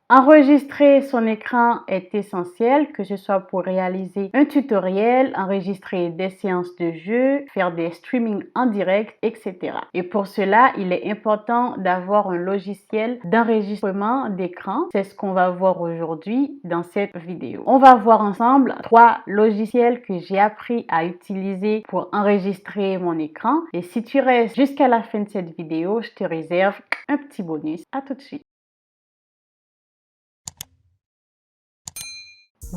Enregistrer son écran est essentiel, que ce soit pour réaliser un tutoriel, enregistrer des séances de jeu, faire des streamings en direct, etc. Et pour cela, il est important d'avoir un logiciel d'enregistrement d'écran. C'est ce qu'on va voir aujourd'hui dans cette vidéo. On va voir ensemble 3 logiciels que j'ai appris à utiliser pour enregistrer mon écran. Et si tu restes jusqu'à la fin de cette vidéo, je te réserve un petit bonus. À tout de suite.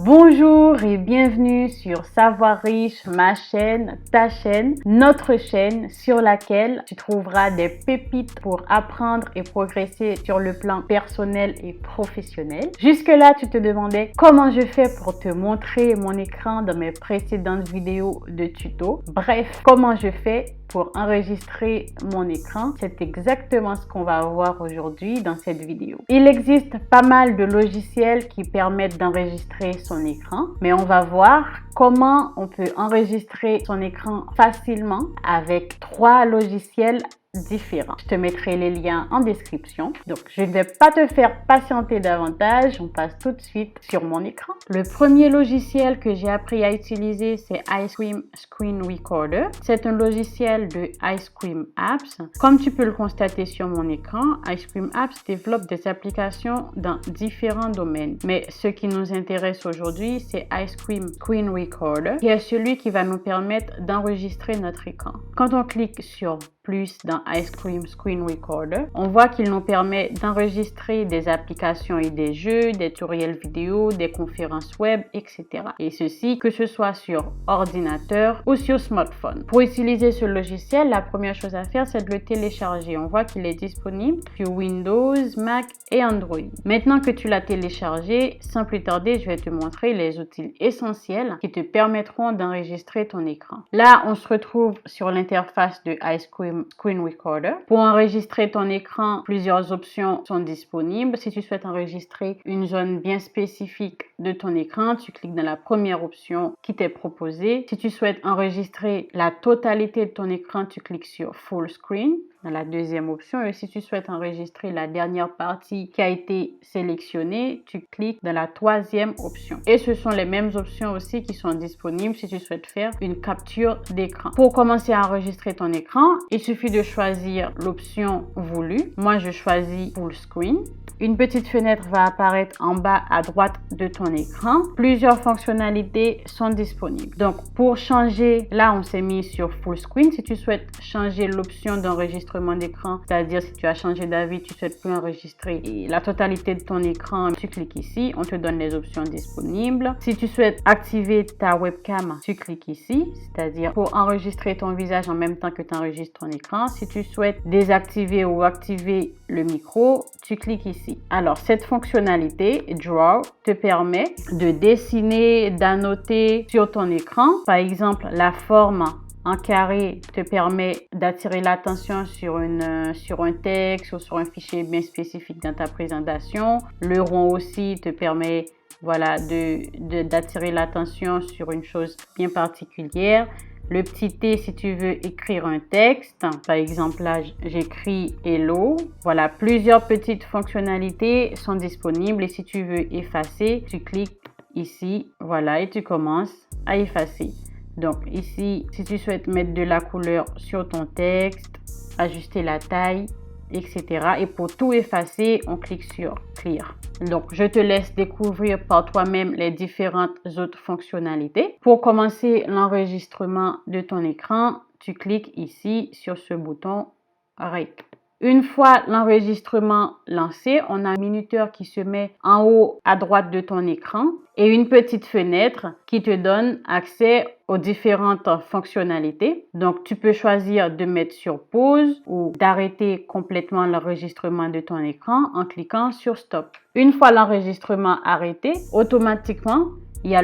Bonjour et bienvenue sur Savoir Riche, ma chaîne, ta chaîne, notre chaîne sur laquelle tu trouveras des pépites pour apprendre et progresser sur le plan personnel et professionnel. Jusque-là, tu te demandais comment je fais pour te montrer mon écran dans mes précédentes vidéos de tuto. Bref, comment je fais pour enregistrer mon écran. C'est exactement ce qu'on va voir aujourd'hui dans cette vidéo. Il existe pas mal de logiciels qui permettent d'enregistrer son écran, mais on va voir comment on peut enregistrer son écran facilement avec 3 logiciels différents. Je te mettrai les liens en description. Donc, je ne vais pas te faire patienter davantage. On passe tout de suite sur mon écran. Le premier logiciel que j'ai appris à utiliser, c'est Ice Cream Screen Recorder. C'est un logiciel de Ice Cream Apps. Comme tu peux le constater sur mon écran, Ice Cream Apps développe des applications dans différents domaines. Mais ce qui nous intéresse aujourd'hui, c'est Ice Cream Screen Recorder, qui est celui qui va nous permettre d'enregistrer notre écran. Quand on clique sur plus dans Ice Cream Screen Recorder, on voit qu'il nous permet d'enregistrer des applications et des jeux, des tutoriels vidéo, des conférences web, etc. Et ceci, que ce soit sur ordinateur ou sur smartphone. Pour utiliser ce logiciel, la première chose à faire, c'est de le télécharger. On voit qu'il est disponible sur Windows, Mac et Android. Maintenant que tu l'as téléchargé, sans plus tarder, je vais te montrer les outils essentiels qui te permettront d'enregistrer ton écran. Là, on se retrouve sur l'interface de Ice Cream Screen Recorder. Pour enregistrer ton écran, plusieurs options sont disponibles. Si tu souhaites enregistrer une zone bien spécifique de ton écran, tu cliques dans la première option qui t'est proposée. Si tu souhaites enregistrer la totalité de ton écran, tu cliques sur Full Screen dans la deuxième option. Et si tu souhaites enregistrer la dernière partie qui a été sélectionnée, tu cliques dans la troisième option. Et ce sont les mêmes options aussi qui sont disponibles si tu souhaites faire une capture d'écran. Pour commencer à enregistrer ton écran, il suffit de choisir l'option voulue. Moi, je choisis Full Screen. Une petite fenêtre va apparaître en bas à droite de ton écran. Plusieurs fonctionnalités sont disponibles. Donc, pour changer, là, on s'est mis sur Full Screen. Si tu souhaites changer l'option d'enregistrement d'écran, c'est-à-dire si tu as changé d'avis, tu souhaites plus enregistrer la totalité de ton écran, tu cliques ici. On te donne les options disponibles. Si tu souhaites activer ta webcam, tu cliques ici, c'est-à-dire pour enregistrer ton visage en même temps que tu enregistres ton écran. Si tu souhaites désactiver ou activer le micro, tu cliques ici. Alors, cette fonctionnalité, Draw, te permet de dessiner, d'annoter sur ton écran. Par exemple, la forme en carré te permet d'attirer l'attention sur un texte ou sur un fichier bien spécifique dans ta présentation. Le rond aussi te permet d'attirer l'attention sur une chose bien particulière. Le petit T si tu veux écrire un texte. Par exemple, là, j'écris Hello. Voilà, plusieurs petites fonctionnalités sont disponibles. Et si tu veux effacer, tu cliques ici. Voilà, et tu commences à effacer. Donc ici, si tu souhaites mettre de la couleur sur ton texte, ajuster la taille, etc. Et pour tout effacer, on clique sur Clear. Donc, je te laisse découvrir par toi-même les différentes autres fonctionnalités. Pour commencer l'enregistrement de ton écran, tu cliques ici sur ce bouton Rec. Une fois l'enregistrement lancé, on a un minuteur qui se met en haut à droite de ton écran et une petite fenêtre qui te donne accès aux différentes fonctionnalités. Donc, tu peux choisir de mettre sur pause ou d'arrêter complètement l'enregistrement de ton écran en cliquant sur Stop. Une fois l'enregistrement arrêté, automatiquement, il y a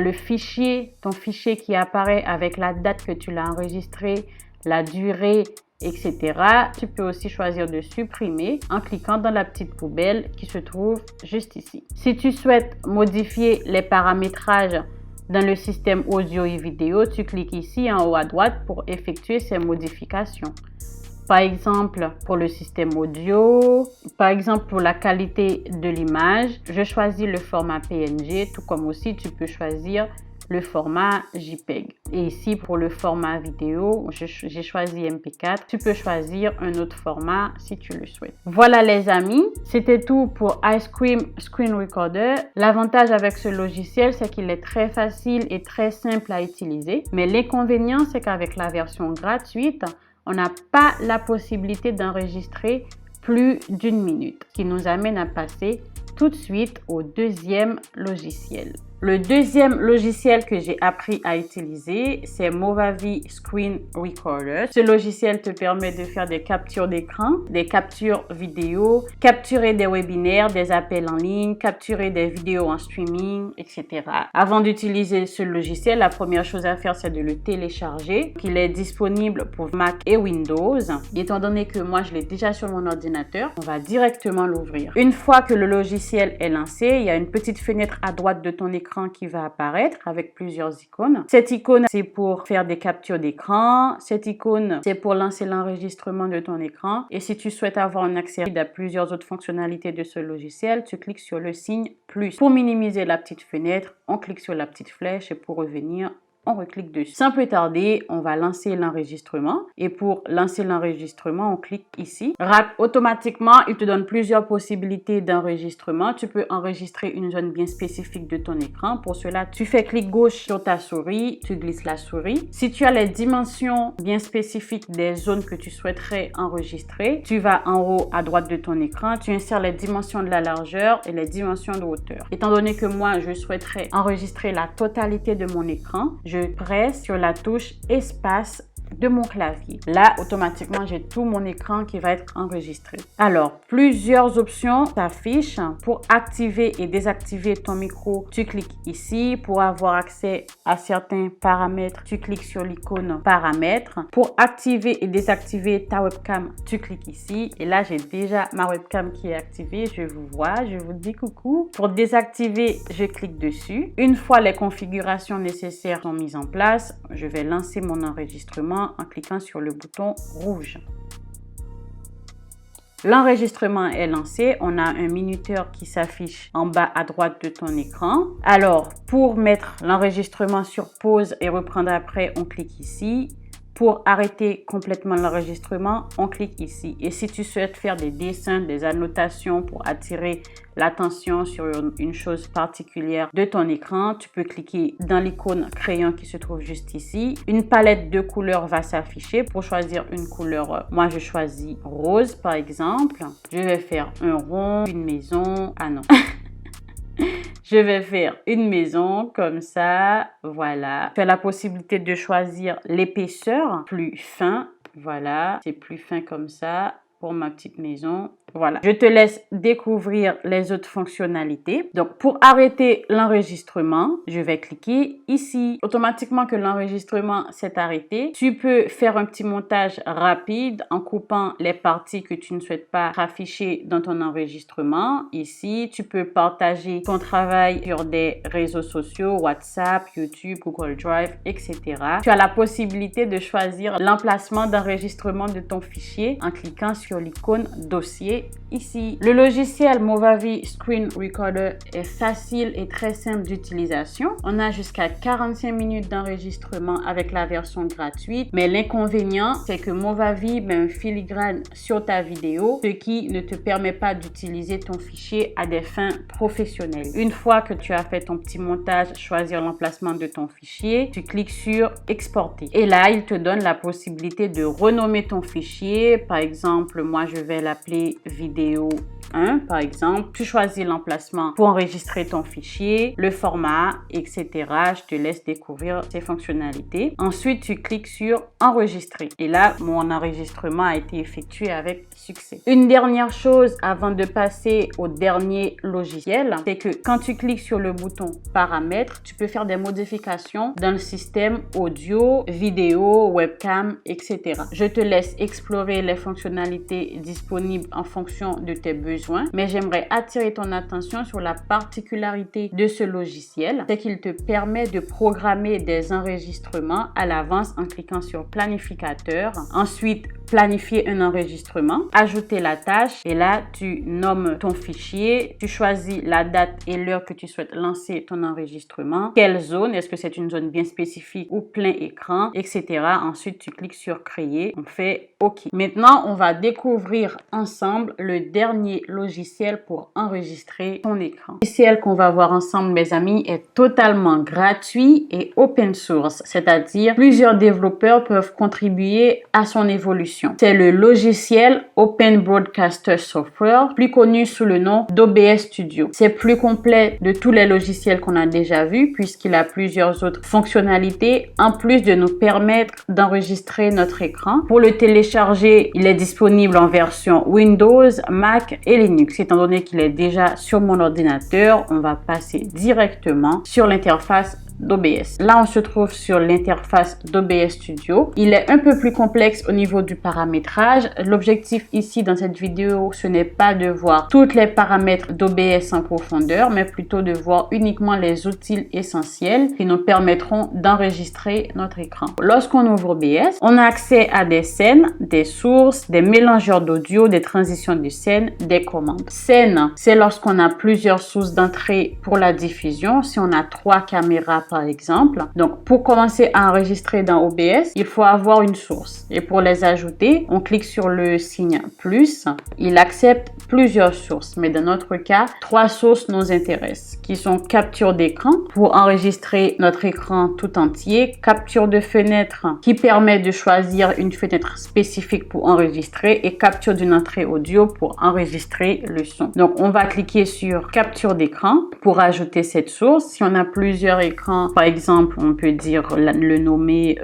ton fichier qui apparaît avec la date que tu l'as enregistré, la durée, etc. Tu peux aussi choisir de supprimer en cliquant dans la petite poubelle qui se trouve juste ici. Si tu souhaites modifier les paramétrages dans le système audio et vidéo, tu cliques ici en haut à droite pour effectuer ces modifications. Par exemple, pour le système audio, par exemple pour la qualité de l'image, je choisis le format PNG, tout comme aussi tu peux choisir le format JPEG. Et ici, pour le format vidéo, j'ai choisi MP4. Tu peux choisir un autre format si tu le souhaites. Voilà les amis, c'était tout pour Ice Cream Screen Recorder. L'avantage avec ce logiciel, c'est qu'il est très facile et très simple à utiliser. Mais l'inconvénient, c'est qu'avec la version gratuite, on n'a pas la possibilité d'enregistrer plus d'1 minute, ce qui nous amène à passer tout de suite au deuxième logiciel. Le deuxième logiciel que j'ai appris à utiliser, c'est Movavi Screen Recorder. Ce logiciel te permet de faire des captures d'écran, des captures vidéo, capturer des webinaires, des appels en ligne, capturer des vidéos en streaming, etc. Avant d'utiliser ce logiciel, la première chose à faire, c'est de le télécharger. Il est disponible pour Mac et Windows. Étant donné que moi, je l'ai déjà sur mon ordinateur, on va directement l'ouvrir. Une fois que le logiciel est lancé, il y a une petite fenêtre à droite de ton écran qui va apparaître avec plusieurs icônes. Cette icône, c'est pour faire des captures d'écran. Cette icône, c'est pour lancer l'enregistrement de ton écran. Et si tu souhaites avoir un accès à plusieurs autres fonctionnalités de ce logiciel, tu cliques sur le signe plus. Pour minimiser la petite fenêtre, on clique sur la petite flèche et pour revenir, on reclique dessus. Sans plus tarder, on va lancer l'enregistrement. Et pour lancer l'enregistrement, on clique ici. Automatiquement, il te donne plusieurs possibilités d'enregistrement. Tu peux enregistrer une zone bien spécifique de ton écran. Pour cela, tu fais clic gauche sur ta souris, tu glisses la souris. Si tu as les dimensions bien spécifiques des zones que tu souhaiterais enregistrer, tu vas en haut à droite de ton écran. Tu insères les dimensions de la largeur et les dimensions de hauteur. Étant donné que moi, je souhaiterais enregistrer la totalité de mon écran, je presse sur la touche espace de mon clavier. Là, automatiquement, j'ai tout mon écran qui va être enregistré. Alors, plusieurs options s'affichent. Pour activer et désactiver ton micro, tu cliques ici. Pour avoir accès à certains paramètres, tu cliques sur l'icône paramètres. Pour activer et désactiver ta webcam, tu cliques ici. Et là, j'ai déjà ma webcam qui est activée. Je vous vois, je vous dis coucou. Pour désactiver, je clique dessus. Une fois les configurations nécessaires sont mises en place, je vais lancer mon enregistrement en cliquant sur le bouton rouge. L'enregistrement est lancé. On a un minuteur qui s'affiche en bas à droite de ton écran. Alors, pour mettre l'enregistrement sur pause et reprendre après, on clique ici. Pour arrêter complètement l'enregistrement, on clique ici. Et si tu souhaites faire des dessins, des annotations pour attirer l'attention sur une chose particulière de ton écran, tu peux cliquer dans l'icône crayon qui se trouve juste ici. Une palette de couleurs va s'afficher. Pour choisir une couleur, moi je choisis rose par exemple. Je vais faire un rond, une maison. Ah non. Je vais faire une maison comme ça, voilà. Tu as la possibilité de choisir l'épaisseur plus fin, voilà. C'est plus fin comme ça pour ma petite maison. Voilà, je te laisse découvrir les autres fonctionnalités. Donc, pour arrêter l'enregistrement, je vais cliquer ici. Automatiquement que l'enregistrement s'est arrêté, tu peux faire un petit montage rapide en coupant les parties que tu ne souhaites pas afficher dans ton enregistrement. Ici, tu peux partager ton travail sur des réseaux sociaux, WhatsApp, YouTube, Google Drive, etc. Tu as la possibilité de choisir l'emplacement d'enregistrement de ton fichier en cliquant sur l'icône dossier ici. Le logiciel Movavi Screen Recorder est facile et très simple d'utilisation. On a jusqu'à 45 minutes d'enregistrement avec la version gratuite, mais l'inconvénient, c'est que Movavi met un filigrane sur ta vidéo, ce qui ne te permet pas d'utiliser ton fichier à des fins professionnelles. Une fois que tu as fait ton petit montage, choisir l'emplacement de ton fichier, tu cliques sur exporter. Et là, il te donne la possibilité de renommer ton fichier. Par exemple, moi, je vais l'appeler vidéo 1 par exemple. Tu choisis l'emplacement pour enregistrer ton fichier, le format, etc. Je te laisse découvrir ces fonctionnalités. Ensuite, tu cliques sur enregistrer. Et là, mon enregistrement a été effectué avec succès. Une dernière chose avant de passer au dernier logiciel, c'est que quand tu cliques sur le bouton paramètres, tu peux faire des modifications dans le système audio, vidéo, webcam, etc. Je te laisse explorer les fonctionnalités disponibles en fonction de tes besoins besoin, mais j'aimerais attirer ton attention sur la particularité de ce logiciel, c'est qu'il te permet de programmer des enregistrements à l'avance en cliquant sur planificateur. Ensuite, planifier un enregistrement, ajouter la tâche et là, tu nommes ton fichier, tu choisis la date et l'heure que tu souhaites lancer ton enregistrement, quelle zone, est-ce que c'est une zone bien spécifique ou plein écran, etc. Ensuite, tu cliques sur créer, on fait OK. Maintenant, on va découvrir ensemble le dernier logiciel pour enregistrer ton écran. Le logiciel qu'on va voir ensemble, mes amis, est totalement gratuit et open source, c'est-à-dire plusieurs développeurs peuvent contribuer à son évolution. C'est le logiciel Open Broadcaster Software, plus connu sous le nom d'OBS Studio. C'est plus complet de tous les logiciels qu'on a déjà vus puisqu'il a plusieurs autres fonctionnalités en plus de nous permettre d'enregistrer notre écran. Pour le télécharger, il est disponible en version Windows, Mac et Linux. Étant donné qu'il est déjà sur mon ordinateur, on va passer directement sur l'interface d'OBS. Là, on se trouve sur l'interface d'OBS Studio. Il est un peu plus complexe au niveau du paramétrage. L'objectif ici dans cette vidéo, ce n'est pas de voir tous les paramètres d'OBS en profondeur, mais plutôt de voir uniquement les outils essentiels qui nous permettront d'enregistrer notre écran. Lorsqu'on ouvre OBS, on a accès à des scènes, des sources, des mélangeurs d'audio, des transitions de scènes, des commandes. Scène, c'est lorsqu'on a plusieurs sources d'entrée pour la diffusion. Si on a 3 caméras par exemple. Donc, pour commencer à enregistrer dans OBS, il faut avoir une source. Et pour les ajouter, on clique sur le signe plus. Il accepte plusieurs sources, mais dans notre cas, 3 sources nous intéressent, qui sont capture d'écran pour enregistrer notre écran tout entier, capture de fenêtre qui permet de choisir une fenêtre spécifique pour enregistrer et capture d'une entrée audio pour enregistrer le son. Donc, on va cliquer sur capture d'écran pour ajouter cette source. Si on a plusieurs écrans, par exemple, on peut dire le nommer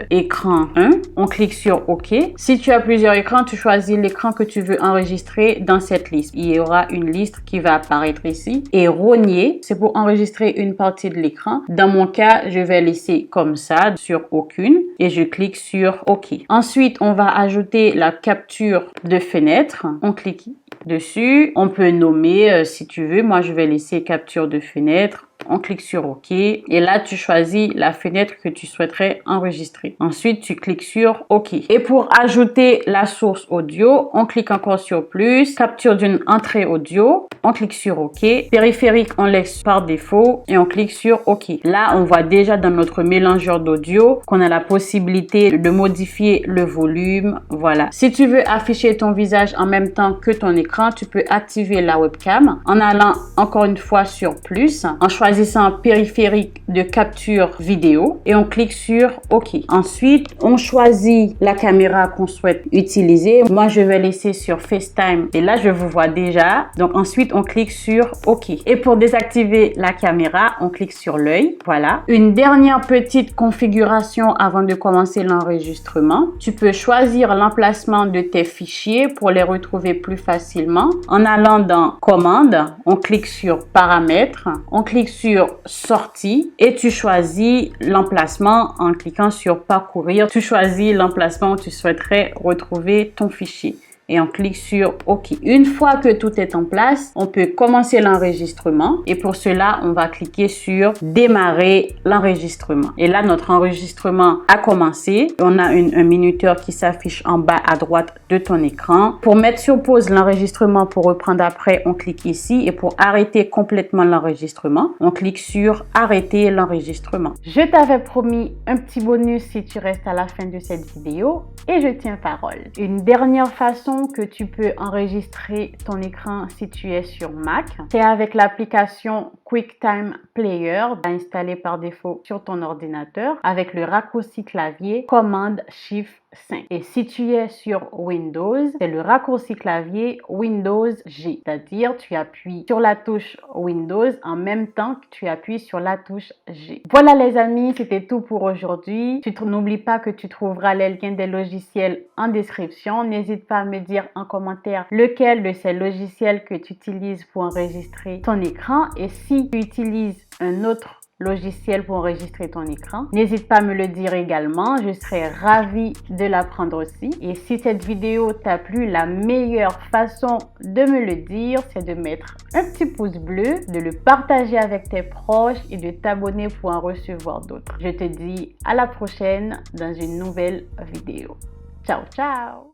écran 1. On clique sur OK. Si tu as plusieurs écrans, tu choisis l'écran que tu veux enregistrer dans cette liste. Il y aura une liste qui va apparaître ici. Et rogner, c'est pour enregistrer une partie de l'écran. Dans mon cas, je vais laisser comme ça, sur aucune. Et je clique sur OK. Ensuite, on va ajouter la capture de fenêtre. On clique dessus. On peut nommer si tu veux. Moi, je vais laisser capture de fenêtre. On clique sur OK et là tu choisis la fenêtre que tu souhaiterais enregistrer. Ensuite tu cliques sur OK. Et pour ajouter la source audio, on clique encore sur plus, capture d'une entrée audio, on clique sur OK. Périphérique on laisse par défaut et on clique sur OK. Là on voit déjà dans notre mélangeur d'audio qu'on a la possibilité de modifier le volume. Voilà. Si tu veux afficher ton visage en même temps que ton écran, tu peux activer la webcam en allant encore une fois sur plus, en choisissant périphérique de capture vidéo et on clique sur OK. Ensuite, on choisit la caméra qu'on souhaite utiliser. Moi, je vais laisser sur FaceTime et là, je vous vois déjà. Donc, ensuite, on clique sur OK. Et pour désactiver la caméra, on clique sur l'œil. Voilà. Une dernière petite configuration avant de commencer l'enregistrement. Tu peux choisir l'emplacement de tes fichiers pour les retrouver plus facilement. En allant dans Commande, on clique sur Paramètres, on clique sur Sortie et tu choisis l'emplacement en cliquant sur Parcourir. Tu choisis l'emplacement où tu souhaiterais retrouver ton fichier. Et on clique sur OK. Une fois que tout est en place, on peut commencer l'enregistrement. Et pour cela, on va cliquer sur démarrer l'enregistrement. Et là, notre enregistrement a commencé. On a un minuteur qui s'affiche en bas à droite de ton écran. Pour mettre sur pause l'enregistrement, pour reprendre après, on clique ici. Et pour arrêter complètement l'enregistrement, on clique sur arrêter l'enregistrement. Je t'avais promis un petit bonus si tu restes à la fin de cette vidéo. Et je tiens parole. Une dernière façon que tu peux enregistrer ton écran si tu es sur Mac, c'est avec l'application QuickTime Player installée par défaut sur ton ordinateur avec le raccourci clavier Command Shift 5. Et si tu es sur Windows, c'est le raccourci clavier Windows G, c'est-à-dire tu appuies sur la touche Windows en même temps que tu appuies sur la touche G. Voilà les amis, c'était tout pour aujourd'hui. N'oublie pas que tu trouveras les liens des logiciels en description. N'hésite pas à me dire en commentaire lequel de ces logiciels que tu utilises pour enregistrer ton écran et si tu utilises un autre logiciel pour enregistrer ton écran. N'hésite pas à me le dire également, je serais ravie de l'apprendre aussi. Et si cette vidéo t'a plu, la meilleure façon de me le dire, c'est de mettre un petit pouce bleu, de le partager avec tes proches et de t'abonner pour en recevoir d'autres. Je te dis à la prochaine dans une nouvelle vidéo. Ciao, ciao!